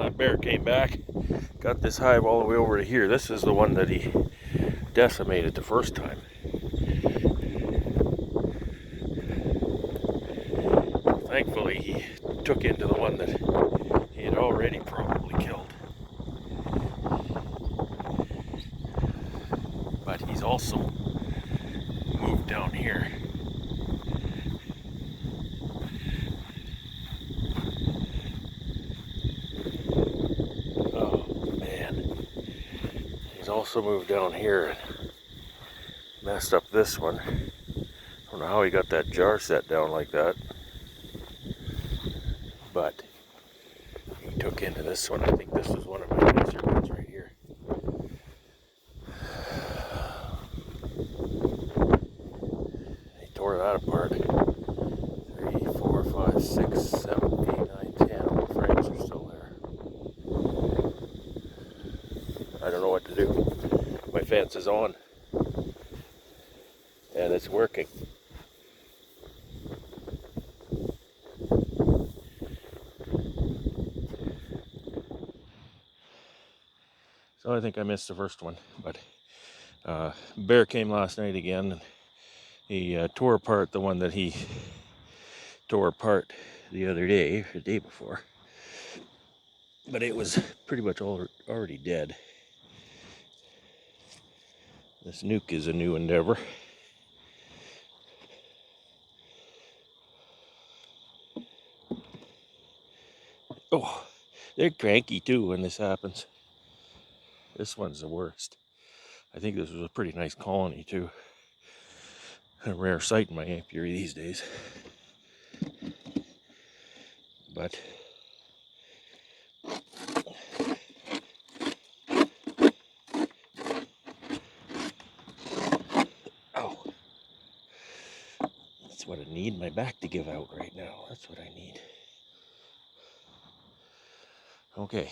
bear came back, got this hive all the way over to here. This is the one that he decimated the first time. Thankfully, he took into the one that he had already probably killed. But he's also moved down here. Oh man. He's also moved down here and messed up this one. I don't know how he got that jar set down like that. But he took into this one. I think this was one of my nicer ones right here. He tore that apart. 3, 4, 5, 6, 7, 8, 9, 10. All the frames are still there. I don't know what to do. My fence is on. And it's working. So I think I missed the first one. But bear came last night again. And he tore apart the one that he tore apart the other day, or the day before. But it was pretty much already dead. This nuke is a new endeavor. Oh, they're cranky too when this happens. This one's the worst. I think this was a pretty nice colony too. A rare sight in my apiary these days. But oh, that's what I need my back to give out right now. That's what I need. Okay.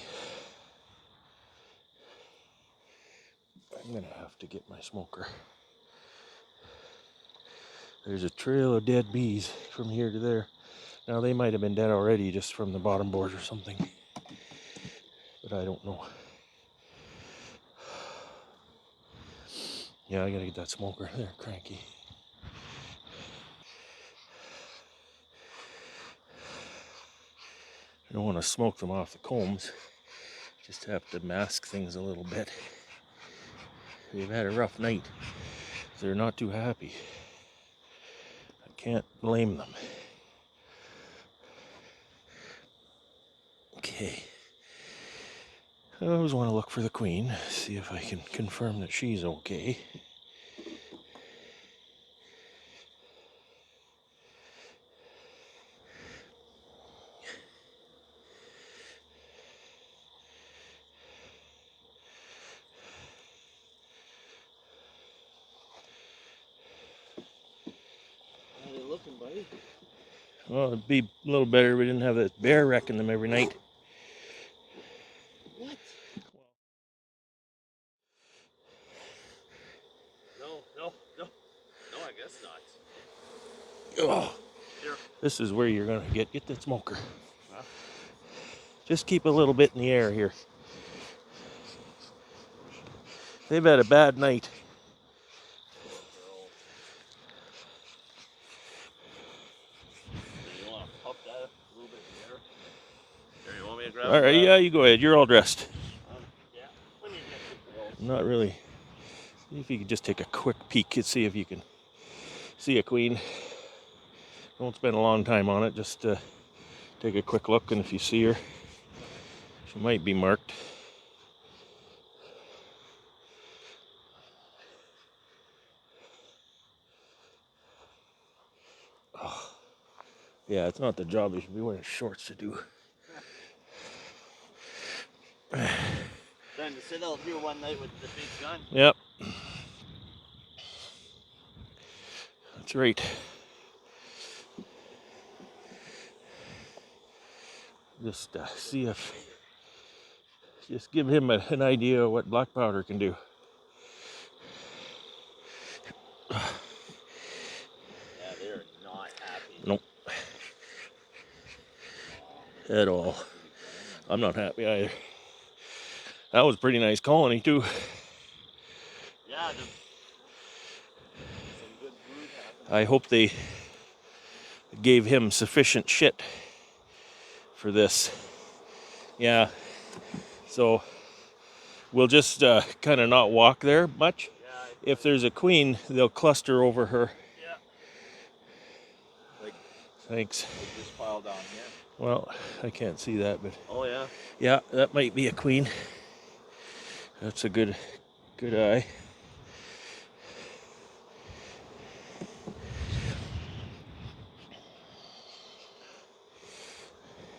I'm gonna have to get my smoker. There's a trail of dead bees from here to there. Now they might have been dead already just from the bottom board or something. But I don't know. Yeah, I gotta get that smoker. They're cranky. I don't want to smoke them off the combs. Just have to mask things a little bit. They've had a rough night. They're not too happy. I can't blame them. Okay. I always want to look for the queen, see if I can confirm that she's okay. How are they looking, buddy? Well, it'd be a little better if we didn't have that bear wrecking them every night. What? No, I guess not. Oh, Here. this is where you're gonna get that smoker. Huh? Just keep a little bit in the air here. They've had a bad night. You want to pop that a little bit in the air? Here, you want me to grab All right, yeah, you go ahead. You're all dressed. Yeah. Let me get the girl. Not really. See if you could just take a quick peek and see if you can see a queen. Don't spend a long time on it. Just take a quick look, and if you see her, she might be marked. Oh, yeah, it's not the job you should be wearing shorts to do. Then to sit out here one night with the big gun. Yep. That's right. Just see if, just give him an idea of what black powder can do. Yeah, they're not happy. Nope. At all. I'm not happy either. That was a pretty nice colony too. Yeah, some good brood happened. I hope they gave him sufficient shit for this. Yeah, so we'll just kind of not walk there much. Yeah, If there's a queen, they'll cluster over her. yeah. Like Thanks. this pile down here. Well, I can't see that, but Oh yeah. yeah, that might be a queen. That's a good eye.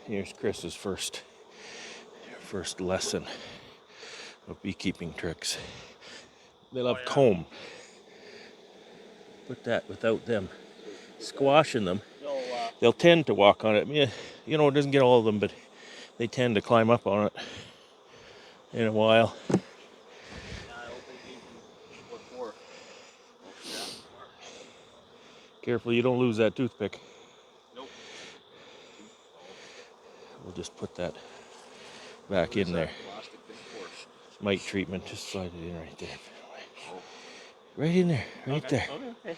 Here's Chris's first lesson of beekeeping tricks. They love comb. Put that without them squashing them. They'll tend to walk on it. You know, it doesn't get all of them, but they tend to climb up on it in a while. Yeah, I don't think he can put more. Oh, yeah. Careful you don't lose that toothpick. Nope. We'll just put that back in there. Plastic thing for? Mite treatment, just slide it in right there. Oh. Right in there, right Okay. there.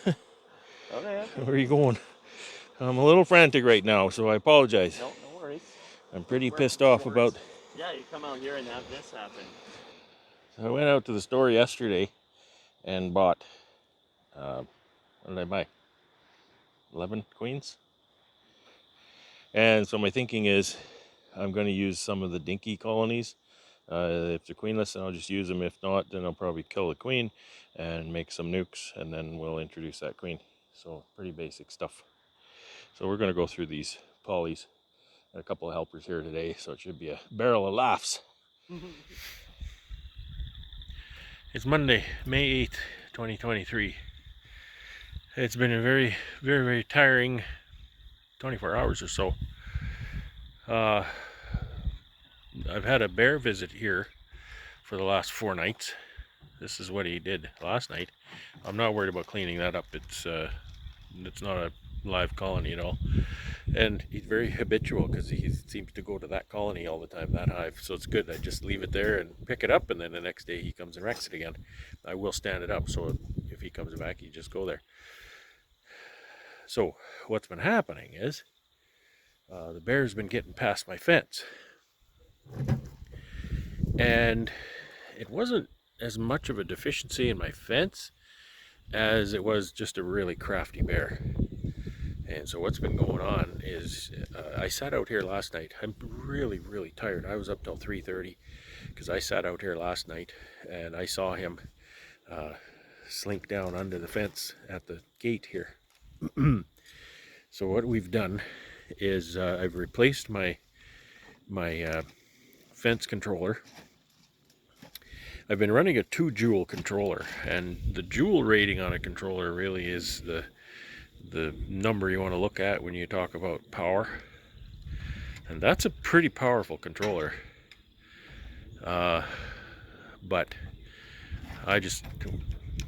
Okay. Okay. Where are you going? I'm a little frantic right now, so I apologize. No worries. I'm pretty pissed off about. Yeah, you come out here and have this happen. So I went out to the store yesterday and bought. What did I buy? 11 queens. And so my thinking is, I'm going to use some of the dinky colonies. If they're queenless, then I'll just use them. If not, then I'll probably kill the queen and make some nukes, and then we'll introduce that queen. So pretty basic stuff. So we're going to go through these polys. Got a couple of helpers here today, so it should be a barrel of laughs. It's Monday, May 8th, 2023. It's been a very, very, very tiring 24 hours or so. I've had a bear visit here for the last 4 nights. This is what he did last night. I'm not worried about cleaning that up. It's not a live colony at all. And he's very habitual because he seems to go to that colony all the time, that hive. So it's good. I just leave it there and pick it up, and then the next day he comes and wrecks it again. I will stand it up, so if he comes back, you just go there. So what's been happening is the bear's been getting past my fence. And it wasn't as much of a deficiency in my fence as it was just a really crafty bear. And so what's been going on is I sat out here last night. I'm really, really tired. I was up till 3:30 because I sat out here last night and I saw him slink down under the fence at the gate here. So what we've done is I've replaced my fence controller. I've been running a 2-joule controller, and the joule rating on a controller really is the number you want to look at when you talk about power. And that's a pretty powerful controller. But I just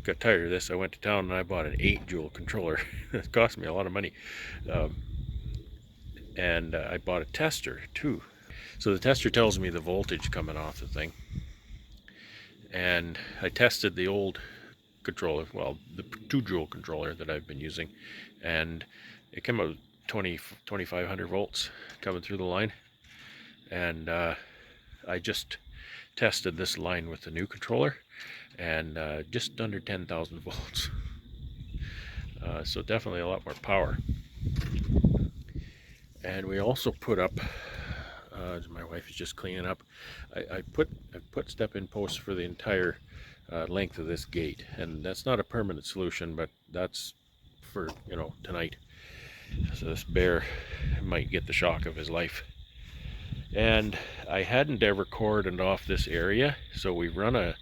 got tired of this. I went to town and I bought an 8-joule controller. It cost me a lot of money. And I bought a tester too. So the tester tells me the voltage coming off the thing. And I tested the old controller, well, the 2-joule controller that I've been using, and it came out 2500 volts coming through the line. And I just tested this line with the new controller, and just under 10,000 volts. So definitely a lot more power. And we also put up, my wife is just cleaning up, I put step-in posts for the entire length of this gate, and that's not a permanent solution, but that's for, you know, tonight. So this bear might get the shock of his life. And I hadn't ever cordoned off this area, so we run a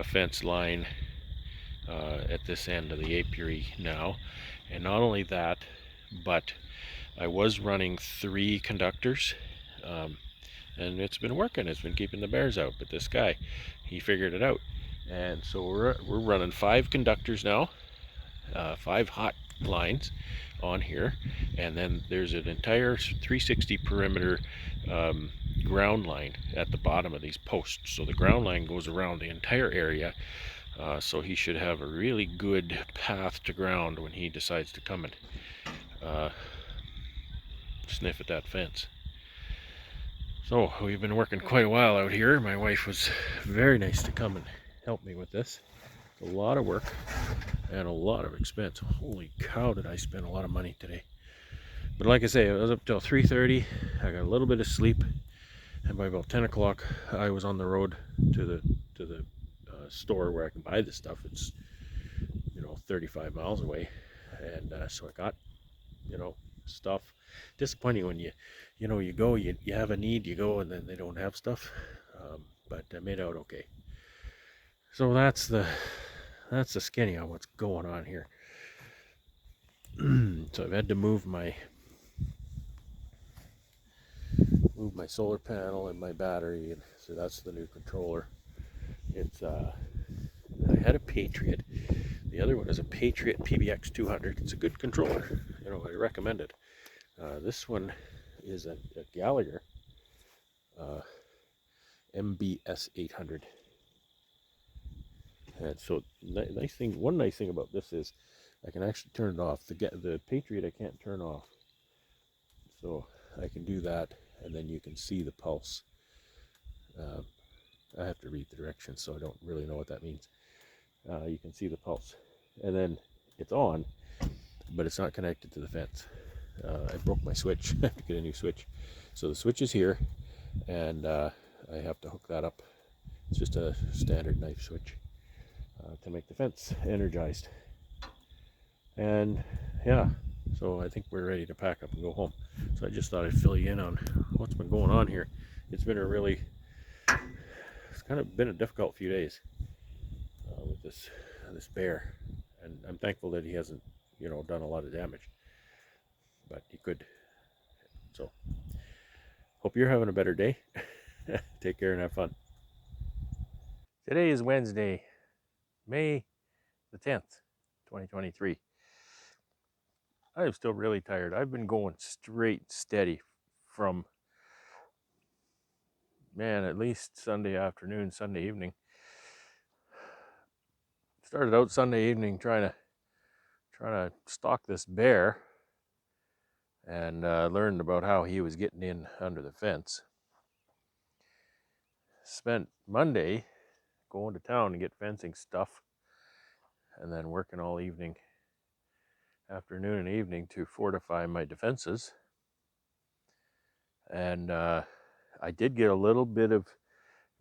fence line at this end of the apiary now. And not only that, but I was running 3 conductors, and it's been working. It's been keeping the bears out. But this guy, he figured it out, and so we're running 5 conductors now, 5 hot lines on here, and then there's an entire 360 perimeter um, ground line at the bottom of these posts. So the ground line goes around the entire area, so he should have a really good path to ground when he decides to come and uh, sniff at that fence. So we've been working quite a while out here. My wife was very nice to come and help me with this. It's a lot of work and a lot of expense. Holy cow, did I spend a lot of money today. But like I say, I was up till 3:30. I got a little bit of sleep, and by about 10 o'clock, I was on the road to the store where I can buy this stuff. It's 35 miles away, and so I got stuff. Disappointing when you go, you have a need, you go, and then they don't have stuff. But I made out okay. So that's the skinny on what's going on here. So I've had to move my solar panel and my battery, and so that's the new controller. It's I had a Patriot. The other one is a Patriot PBX 200. It's a good controller. I recommend it. This one is a Gallagher MBS 800. And so one nice thing about this is I can actually turn it off. The Patriot I can't turn off, so I can do that, and then you can see the pulse. I have to read the directions, so I don't really know what that means. You can see the pulse, and then it's on, but it's not connected to the fence. I broke my switch. I have to get a new switch. So the switch is here, and I have to hook that up. It's just a standard knife switch to make the fence energized. And yeah, so I think we're ready to pack up and go home. So I just thought I'd fill you in on what's been going on here. It's kind of been a difficult few days with this bear, and I'm thankful that he hasn't done a lot of damage, but he could. So hope you're having a better day. Take care and have fun. Today is Wednesday, May the 10th, 2023. I am still really tired. I've been going straight steady from, man, at least Sunday afternoon, Sunday evening. Started out Sunday evening trying to stalk this bear, and learned about how he was getting in under the fence. Spent Monday going to town to get fencing stuff, and then working all evening, afternoon and evening, to fortify my defenses. And I did get a little bit of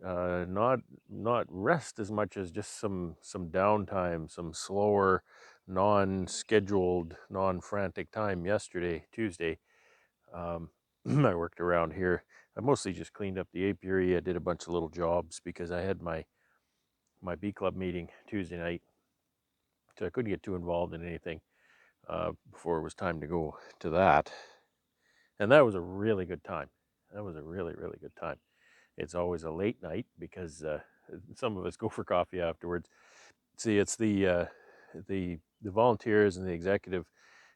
not rest as much as just some downtime, some slower, non-scheduled, non-frantic time yesterday, Tuesday. I worked around here. I mostly just cleaned up the apiary. I did a bunch of little jobs because I had my bee club meeting Tuesday night, so I couldn't get too involved in anything before it was time to go to that. And that was a really good time. That was a really, really good time. It's always a late night because some of us go for coffee afterwards. See, it's the volunteers and the executive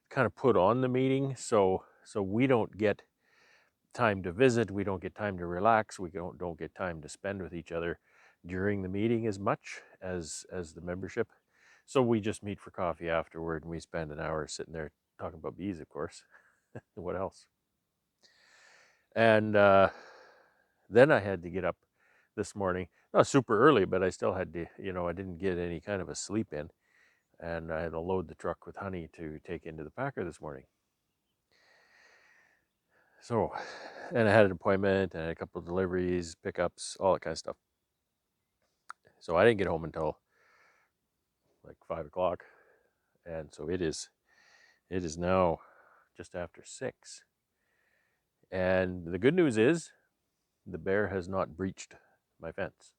kind of put on the meeting, so we don't get time to visit, we don't get time to relax, we don't get time to spend with each other during the meeting as much as the membership. So we just meet for coffee afterward, and we spend an hour sitting there talking about bees, of course. What else? And then I had to get up this morning, not super early, but I still had to, I didn't get any kind of a sleep in, and I had to load the truck with honey to take into the packer this morning. So, and I had an appointment and a couple of deliveries, pickups, all that kind of stuff. So I didn't get home until like 5 o'clock, and so it is now just after 6. And the good news is the bear has not breached my fence.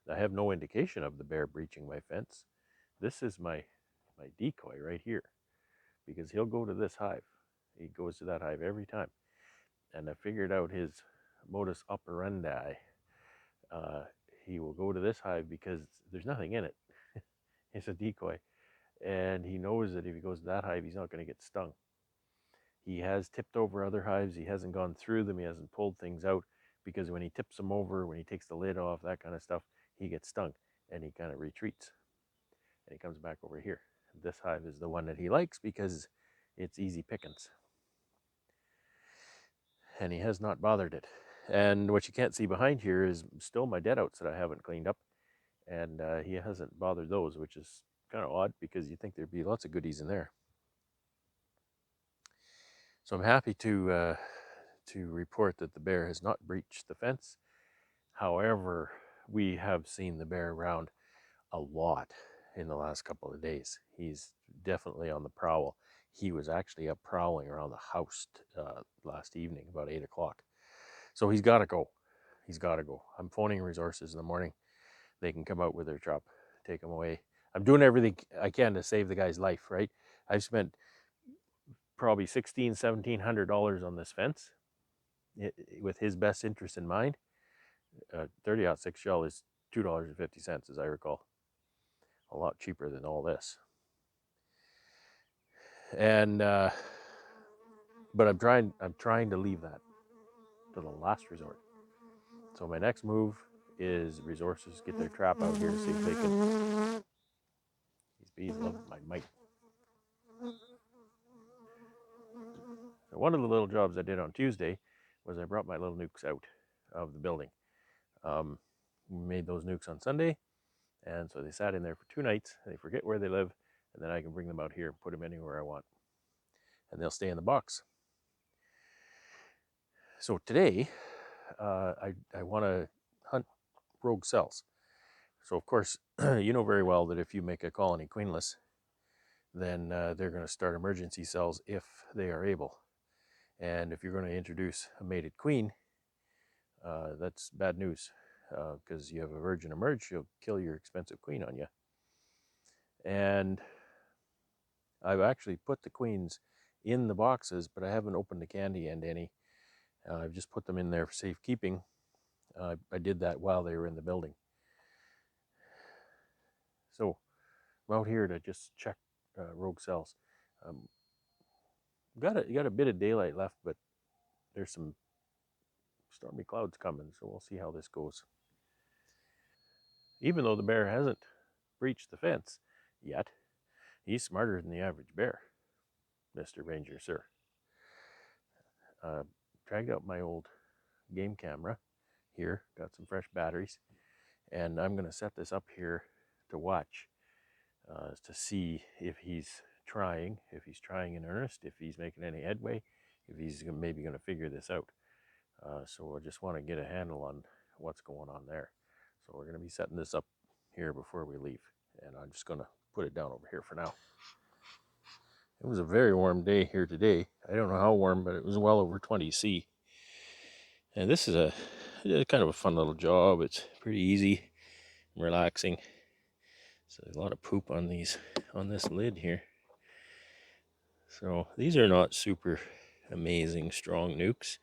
I have no indication of the bear breaching my fence. This is my decoy right here, because he'll go to this hive. He goes to that hive every time, and I figured out his modus operandi. He will go to this hive because there's nothing in it. It's a decoy, and he knows that if he goes to that hive, he's not going to get stung. He has tipped over other hives. He hasn't gone through them. He hasn't pulled things out, because when he tips them over, when he takes the lid off, that kind of stuff, he gets stung and he kind of retreats and he comes back over here. This hive is the one that he likes because it's easy pickings. And he has not bothered it. And what you can't see behind here is still my dead outs that I haven't cleaned up. And he hasn't bothered those, which is kind of odd because you'd think there'd be lots of goodies in there. So I'm happy to report that the bear has not breached the fence. However, we have seen the bear around a lot in the last couple of days. He's definitely on the prowl. He was actually up prowling around the house last evening about 8 o'clock. So he's got to go. He's got to go. I'm phoning resources in the morning. They can come out with their truck, take him away. I'm doing everything I can to save the guy's life, right? I've spent probably $1,700 on this fence with his best interest in mind. 30-06 shell is $2.50, as I recall. A lot cheaper than all this. And but I'm trying to leave that to the last resort. So my next move is resources get their trap out here to see if they can. These bees love my mic. So one of the little jobs I did on Tuesday was I brought my little nukes out of the building. We made those nukes on Sunday, and so they sat in there for 2 nights. They forget where they live, and then I can bring them out here and put them anywhere I want, and they'll stay in the box. So today, I want to hunt rogue cells. So of course, you know very well that if you make a colony queenless, then they're going to start emergency cells if they are able. And if you're going to introduce a mated queen, that's bad news, because you have a virgin emerge, she'll kill your expensive queen on you. And I've actually put the queens in the boxes, but I haven't opened the candy end any. I've just put them in there for safekeeping. I did that while they were in the building. So I'm out here to just check rogue cells. Got a bit of daylight left, but there's some stormy clouds coming, so we'll see how this goes. Even though the bear hasn't breached the fence yet, he's smarter than the average bear, Mr. Ranger, sir. Dragged out my old game camera here, got some fresh batteries, and I'm going to set this up here to watch, to see if he's trying in earnest, if he's making any headway, if he's maybe going to figure this out. So I just want to get a handle on what's going on there. So we're going to be setting this up here before we leave, and I'm just going to put it down over here for now. It was a very warm day here today. I don't know how warm, but it was well over 20 C. And this is a kind of a fun little job. It's pretty easy, relaxing. So a lot of poop on this lid here. So these are not super amazing strong nukes.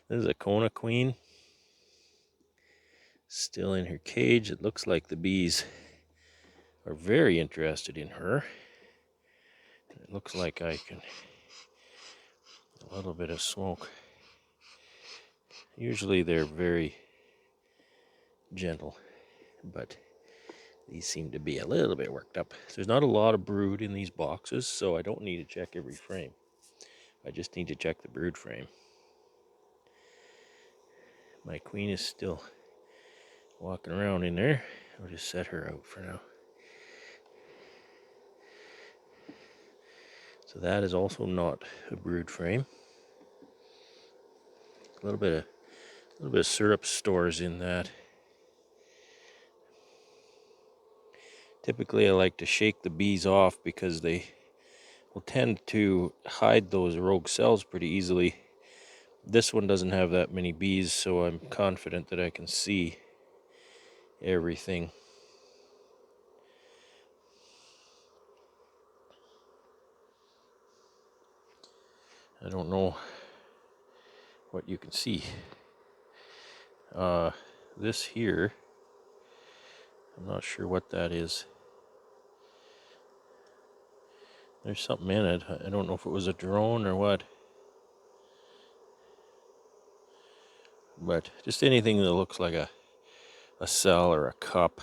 This is a Kona queen, still in her cage. It looks like the bees are very interested in her. It looks like I can, a little bit of smoke. Usually they're very gentle, but these seem to be a little bit worked up. There's not a lot of brood in these boxes, so I don't need to check every frame. I just need to check the brood frame. My queen is still walking around in there. I'll just set her out for now. So that is also not a brood frame. A little bit of syrup stores in that. Typically I like to shake the bees off because they will tend to hide those rogue cells pretty easily. This one doesn't have that many bees, so I'm confident that I can see everything. I don't know what you can see. This here, I'm not sure what that is. There's something in it. I don't know if it was a drone or what. But just anything that looks like a cell or a cup,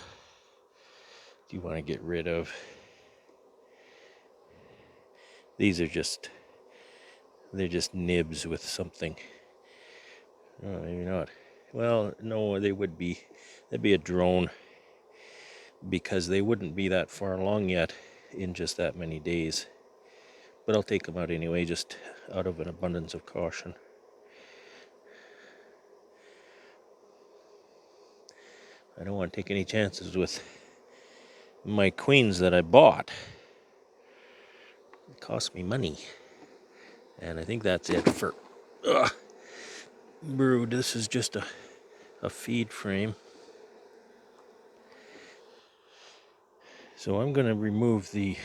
do you want to get rid of? These are they're just nibs with something. Oh, maybe not. Well, no, they would be. That'd be a drone, because they wouldn't be that far along yet in just that many days. But I'll take them out anyway, just out of an abundance of caution. I don't want to take any chances with my queens that I bought. It cost me money. And I think that's it for brood. This is just a feed frame. So I'm going to remove the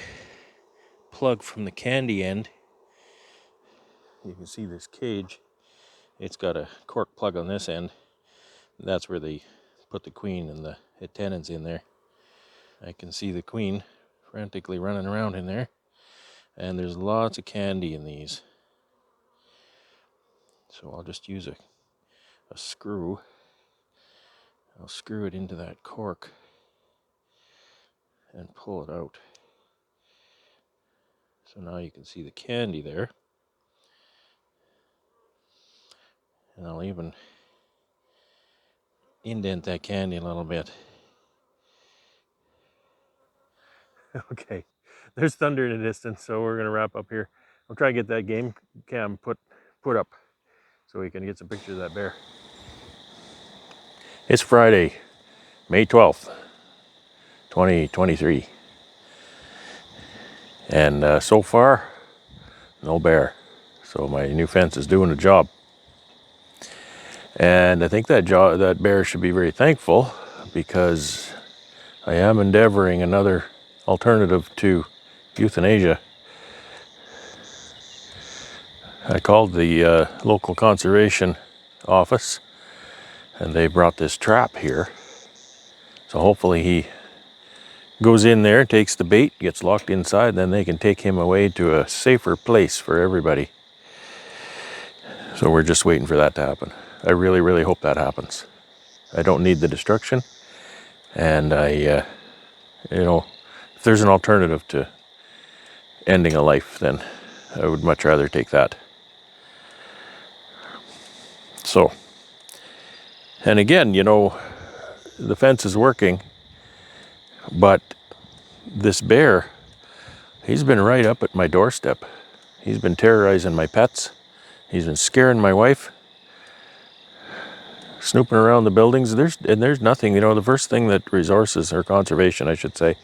plug from the candy end. You can see this cage. It's got a cork plug on this end. That's where they put the queen and the tenons in there. I can see the queen frantically running around in there. And there's lots of candy in these. So I'll just use a screw. I'll screw it into that cork and pull it out. So now you can see the candy there. And I'll even indent that candy a little bit. Okay, there's thunder in the distance, so we're gonna wrap up here. I'll try to get that game cam put up so we can get some pictures of that bear. It's Friday, May 12th, 2023. And so far, no bear. So my new fence is doing the job. And I think that bear should be very thankful, because I am endeavoring another alternative to euthanasia. I called the local conservation office, and they brought this trap here. So hopefully he goes in there, takes the bait, gets locked inside, then they can take him away to a safer place for everybody. So we're just waiting for that to happen. I really, really hope that happens. I don't need the destruction, and if there's an alternative to ending a life, then I would much rather take that. So, and again, the fence is working, but this bear, he's been right up at my doorstep. He's been terrorizing my pets. He's been scaring my wife, snooping around the buildings. There's nothing, the first thing that resources, or conservation, I should say,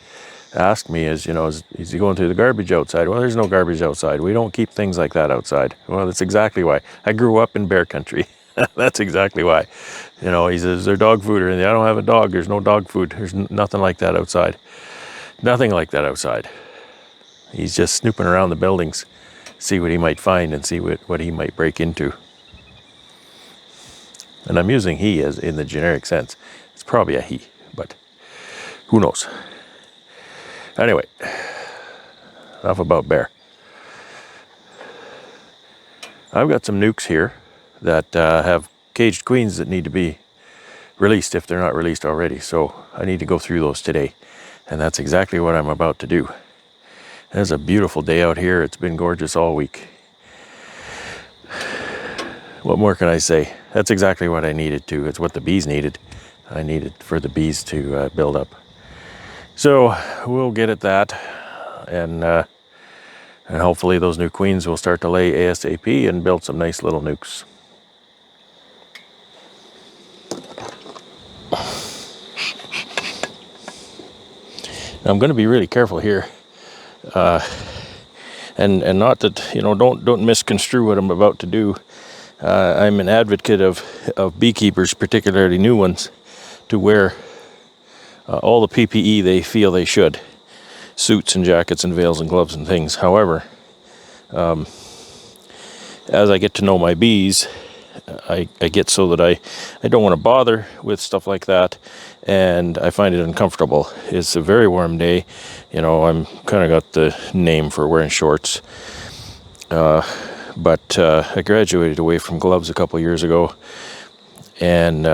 asked me is he going through the garbage outside? Well, there's no garbage outside. We don't keep things like that outside. Well, that's exactly why. I grew up in bear country. That's exactly why. He says, they're dog fooder, and I don't have a dog. There's no dog food. There's nothing like that outside. Nothing like that outside. He's just snooping around the buildings, see what he might find and see what he might break into. And I'm using he as in the generic sense. It's probably a he, but who knows? Anyway, enough about bear. I've got some nukes here that have caged queens that need to be released if they're not released already. So I need to go through those today. And that's exactly what I'm about to do. It's a beautiful day out here. It's been gorgeous all week. What more can I say? That's exactly what I needed to. It's what the bees needed. I needed for the bees to build up. So we'll get at that. And hopefully those new queens will start to lay ASAP and build some nice little nukes. Now, I'm going to be really careful here. And not that, don't misconstrue what I'm about to do. I'm an advocate of beekeepers, particularly new ones, to wear all the PPE they feel they should. Suits and jackets and veils and gloves and things. However, as I get to know my bees, I get so that I don't want to bother with stuff like that, and I find it uncomfortable. It's a very warm day. I'm kind of got the name for wearing shorts. But I graduated away from gloves a couple years ago, and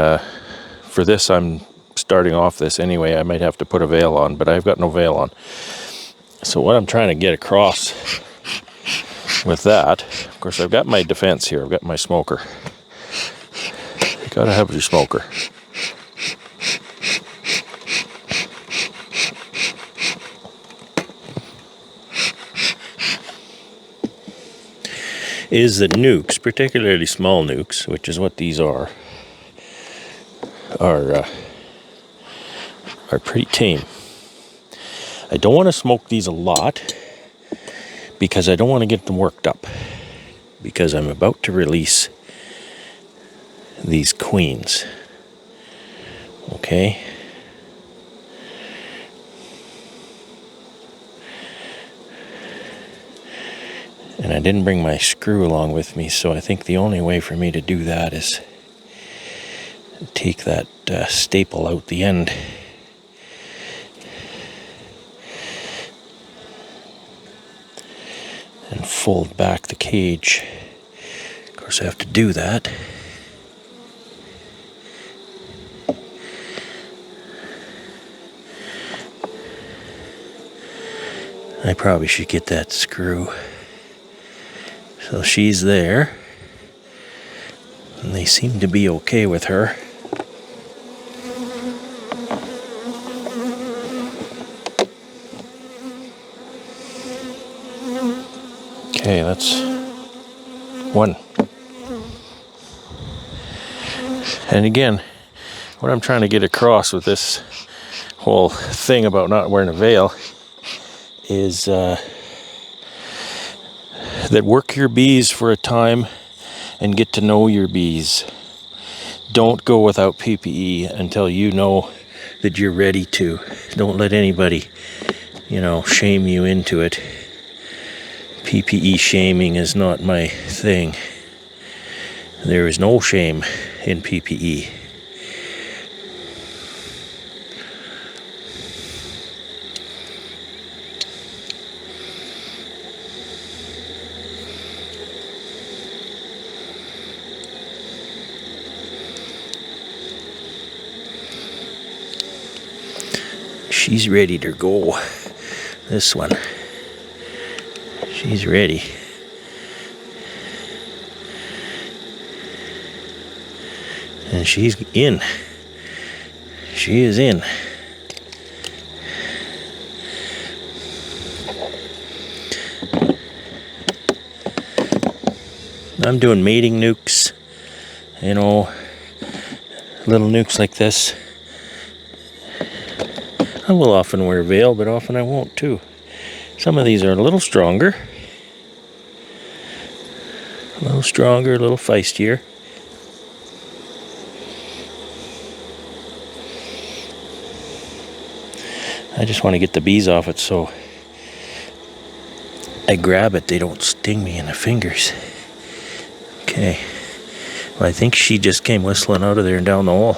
for this I'm starting off this anyway. I might have to put a veil on, but I've got no veil on. So what I'm trying to get across with that, of course, I've got my defense here. I've got my smoker. You gotta have your smoker. Is that nukes, particularly small nukes, which is what these are pretty tame. I don't want to smoke these a lot because I don't want to get them worked up, because I'm about to release these queens. Okay? And I didn't bring my screw along with me, so I think the only way for me to do that is take that staple out the end. And fold back the cage. Of course, I have to do that. I probably should get that screw. So she's there. And they seem to be okay with her. Okay, that's one. And again, what I'm trying to get across with this whole thing about not wearing a veil is that work your bees for a time and get to know your bees. Don't go without PPE until you know that you're ready to. Don't let anybody, shame you into it. PPE shaming is not my thing. There is no shame in PPE. She's ready to go. This one. She's ready. And she's in. She is in. I'm doing mating nukes, little nukes like this. I will often wear a veil, but often I won't too. Some of these are a little stronger. A little feistier. I just want to get the bees off it, so I grab it. They don't sting me in the fingers. Okay. Well, I think she just came whistling out of there and down the hole.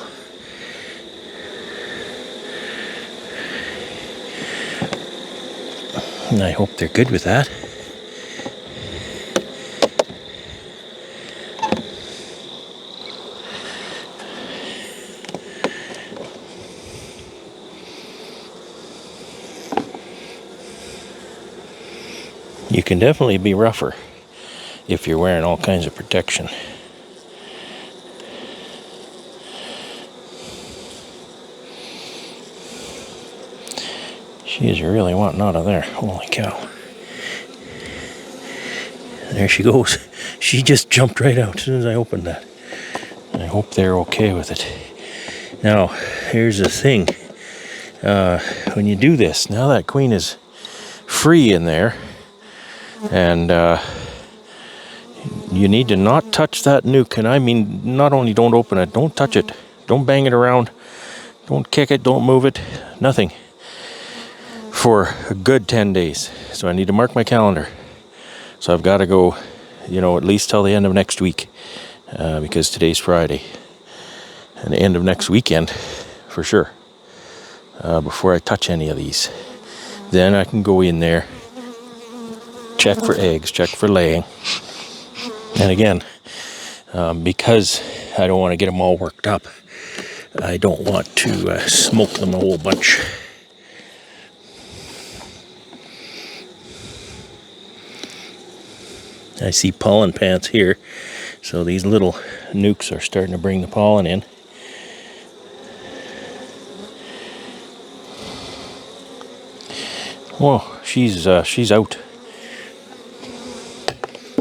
And I hope they're good with that. You can definitely be rougher if you're wearing all kinds of protection. She is really wanting out of there. Holy cow. There she goes. She just jumped right out as soon as I opened that. I hope they're okay with it. Now, here's the thing. When you do this, now that queen is free in there, and you need to not touch that nuke. And I mean, not only don't open it, don't touch it. Don't bang it around. Don't kick it. Don't move it. Nothing. For a good 10 days. So I need to mark my calendar. So I've got to go, at least till the end of next week because today's Friday. And the end of next weekend, for sure, before I touch any of these. Then I can go in there, check for eggs, check for laying. And again, because I don't want to get them all worked up, I don't want to smoke them a whole bunch. I see pollen pants here, so these little nukes are starting to bring the pollen in. Oh, she's out.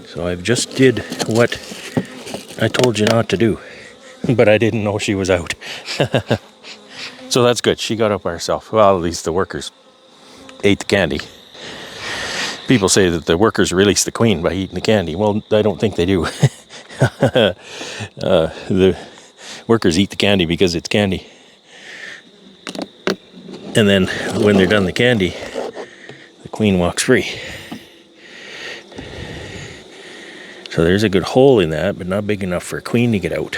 So I've just did what I told you not to do, but I didn't know she was out. So that's good. She got up by herself. Well, at least the workers ate the candy. People say that the workers release the queen by eating the candy. Well, I don't think they do. The workers eat the candy because it's candy. And then when they're done the candy, the queen walks free. So there's a good hole in that, but not big enough for a queen to get out.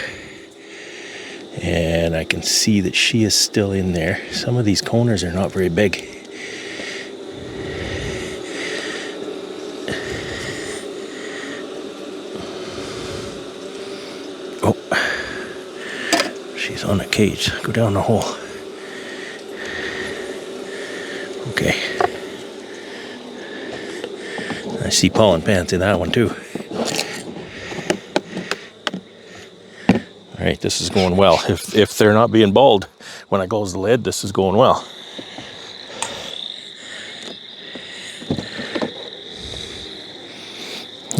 And I can see that she is still in there. Some of these coners are not very big. Oh, she's on the cage. Go down the hole. Okay. I see pollen pants in that one too. All right, this is going well. If they're not being bald when I close the lid, this is going well.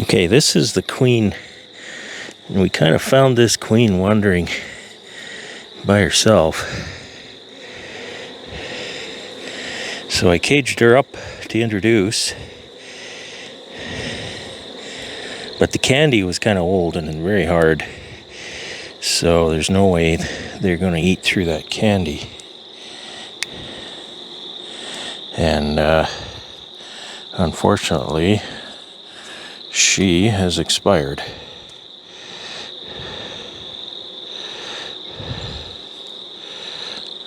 Okay, this is the queen. And we kind of found this queen wandering by herself. So I caged her up to introduce. But the candy was kind of old and very hard. So there's no way they're going to eat through that candy. And unfortunately, she has expired.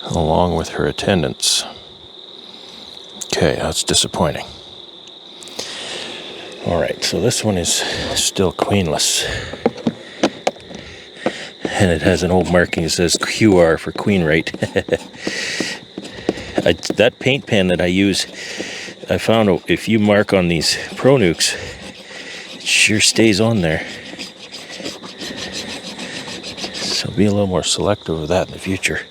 Along with her attendants. Okay, that's disappointing. Alright, so this one is still queenless. And it has an old marking that says QR for queen rate. That paint pen that I use, I found if you mark on these Pro Nukes, it sure stays on there. So be a little more selective of that in the future.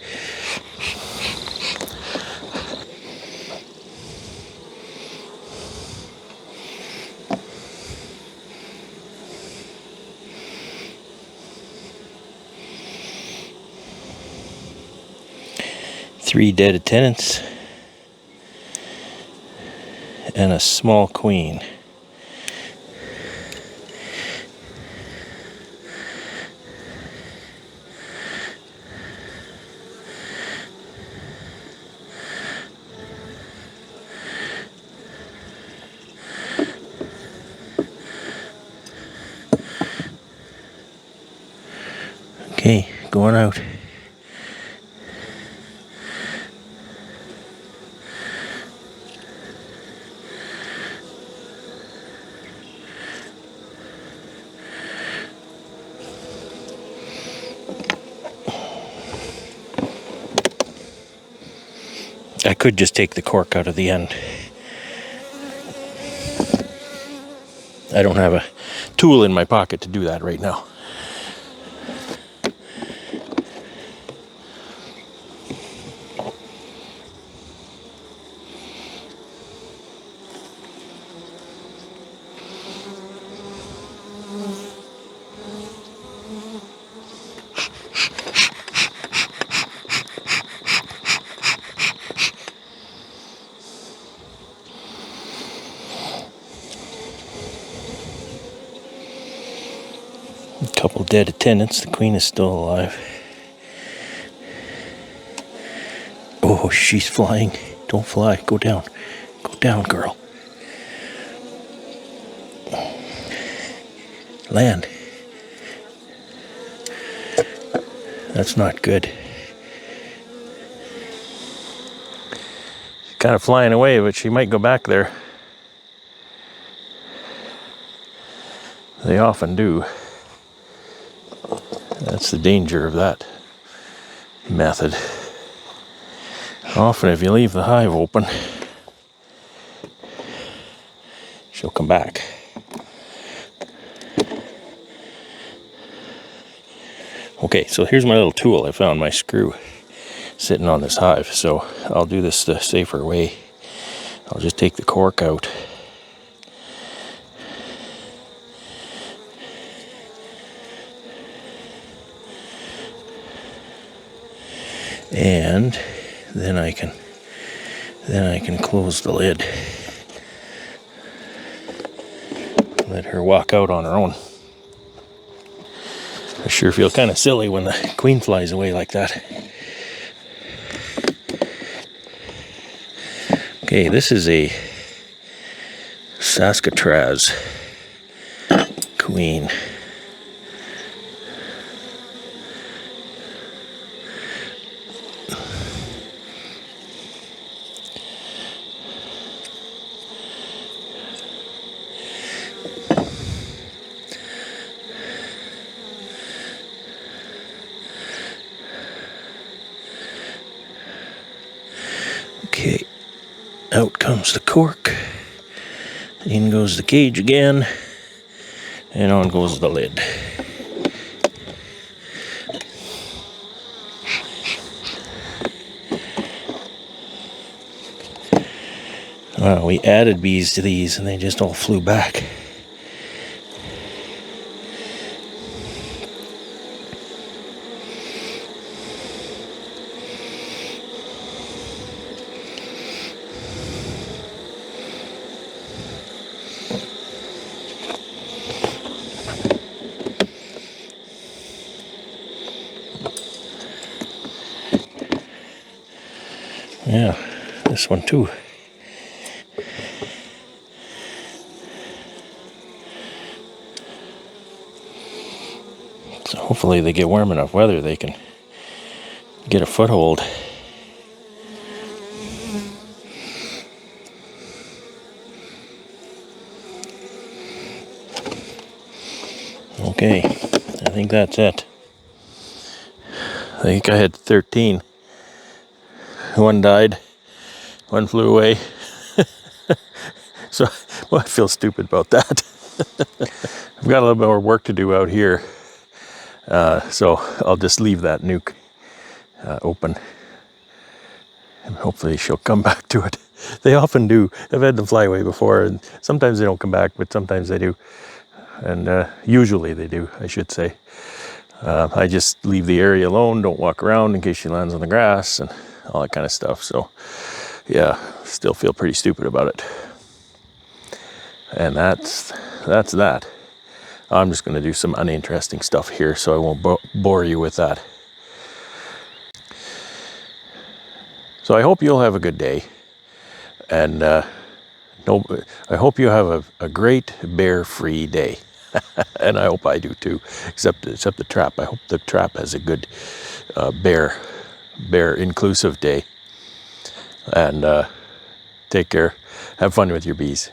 Three dead attendants and a small queen. Okay, going out. I could just take the cork out of the end. I don't have a tool in my pocket to do that right now. A couple dead attendants. The queen is still alive. Oh, she's flying. Don't fly. Go down. Go down, girl. Land. That's not good. She's kind of flying away, but she might go back there. They often do. That's the danger of that method. Often if you leave the hive open, she'll come back. Okay, so here's my little tool. I found my screw sitting on this hive, so I'll do this the safer way. I'll just take the cork out. And then I can close the lid. Let her walk out on her own. I sure feel kind of silly when the queen flies away like that. Okay, this is a Saskatraz queen. Okay, out comes the cork, in goes the cage again, and on goes the lid. Wow, we added bees to these and they just all flew back. Yeah, this one too. So hopefully they get warm enough weather they can get a foothold. Okay, I think that's it. I think I had 13. One died, one flew away. So, well, I feel stupid about that. I've got a little more work to do out here. So I'll just leave that nuke open. And hopefully she'll come back to it. They often do. I've had them fly away before, and sometimes they don't come back, but sometimes they do. And usually they do, I should say. I just leave the area alone, don't walk around in case she lands on the grass and all that kind of stuff. So, yeah, still feel pretty stupid about it. And that's that. I'm just going to do some uninteresting stuff here, so I won't bore you with that. So I hope you'll have a good day. And I hope you have a great bear-free day. And I hope I do too, except the trap. I hope the trap has a good bear inclusive day. And take care. Have fun with your bees.